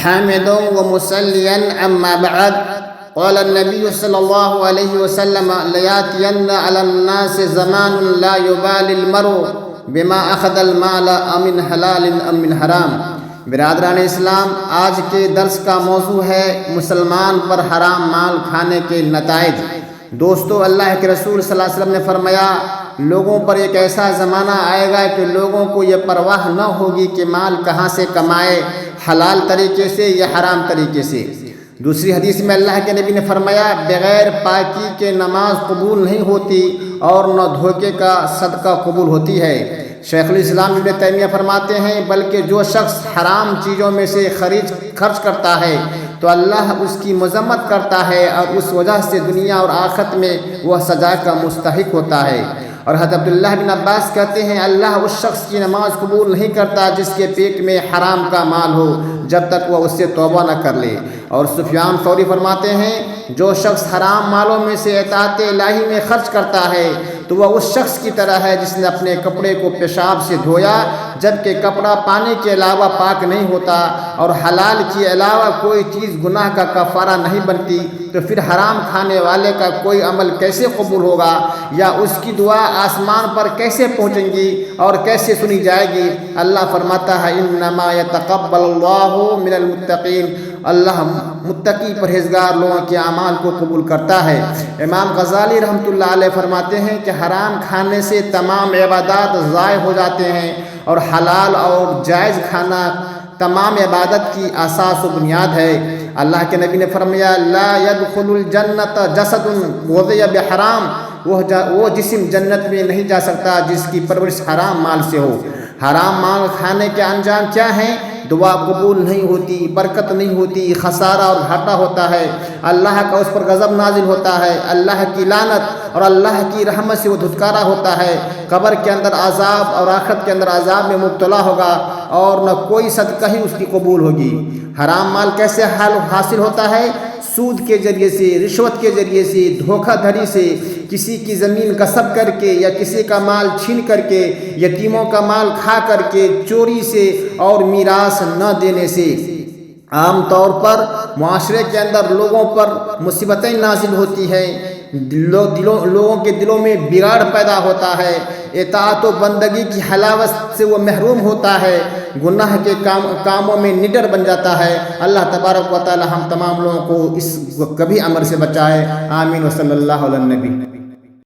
حامدا ومصليا أما بعد قال النبي صلى الله عليه وسلم ليأتين على الناس زمان لا يبالي المرء بما أخذ المال أمن حلال أم من حرام۔ برادران اسلام، آج کے درس کا موضوع ہے مسلمان پر حرام مال کھانے کے نتائج۔ دوستو، اللہ کے رسول صلی اللہ علیہ وسلم نے فرمایا لوگوں پر ایک ایسا زمانہ آئے گا کہ لوگوں کو یہ پرواہ نہ ہوگی کہ مال کہاں سے کمائے، حلال طریقے سے یا حرام طریقے سے۔ دوسری حدیث میں اللہ کے نبی نے فرمایا بغیر پاکی کے نماز قبول نہیں ہوتی اور نہ دھوکے کا صدقہ قبول ہوتی ہے۔ شیخ الاسلام ابن تیمیہ فرماتے ہیں بلکہ جو شخص حرام چیزوں میں سے خرچ کرتا ہے تو اللہ اس کی مذمت کرتا ہے اور اس وجہ سے دنیا اور آخرت میں وہ سزا کا مستحق ہوتا ہے۔ اور حضرت عبداللہ بن عباس کہتے ہیں اللہ اس شخص کی نماز قبول نہیں کرتا جس کے پیٹ میں حرام کا مال ہو جب تک وہ اس سے توبہ نہ کر لے۔ اور سفیان ثوری فرماتے ہیں جو شخص حرام مالوں میں سے اطاعت الہی میں خرچ کرتا ہے تو وہ اس شخص کی طرح ہے جس نے اپنے کپڑے کو پیشاب سے دھویا جبکہ کپڑا پانی کے علاوہ پاک نہیں ہوتا اور حلال کے علاوہ کوئی چیز گناہ کا کفارہ نہیں بنتی، تو پھر حرام کھانے والے کا کوئی عمل کیسے قبول ہوگا یا اس کی دعا آسمان پر کیسے پہنچیں گی اور کیسے سنی جائے گی؟ اللہ فرماتا ہے انما یتقبل اللہ من المتقین، اللہ متقی پرہیزگار لوگوں کے اعمال کو قبول کرتا ہے۔ امام غزالی رحمۃ اللہ علیہ فرماتے ہیں کہ حرام کھانے سے تمام عبادات ضائع ہو جاتے ہیں اور حلال اور جائز کھانا تمام عبادت کی اساس و بنیاد ہے۔ اللہ کے نبی نے فرمایا لا يدخل الجنت جسد غذی بحرام، وہ جسم جنت میں نہیں جا سکتا جس کی پرورش حرام مال سے ہو۔ حرام مال کھانے کے انجام کیا ہیں؟ دعا قبول نہیں ہوتی، برکت نہیں ہوتی، خسارہ اور گھاٹا ہوتا ہے، اللہ کا اس پر غضب نازل ہوتا ہے، اللہ کی لعنت اور اللہ کی رحمت سے وہ دھتکارا ہوتا ہے، قبر کے اندر عذاب اور آخرت کے اندر عذاب میں مبتلا ہوگا اور نہ کوئی صدقہ ہی اس کی قبول ہوگی۔ حرام مال کیسے حاصل ہوتا ہے؟ سود کے ذریعے سے، رشوت کے ذریعے سے، دھوکہ دھڑی سے، کسی کی زمین غصب کر کے یا کسی کا مال چھین کر کے، یتیموں کا مال کھا کر کے، چوری سے اور میراث نہ دینے سے۔ عام طور پر معاشرے کے اندر لوگوں پر مصیبتیں نازل ہوتی ہیں، لوگوں کے دلوں میں بگاڑ پیدا ہوتا ہے، اطاعت و بندگی کی حلاوت سے وہ محروم ہوتا ہے، گناہ کے کاموں میں نڈر بن جاتا ہے۔ اللہ تبارک و تعالی ہم تمام لوگوں کو اس کبھی امر سے بچائے، آمین و صلی اللہ علیہ النبی۔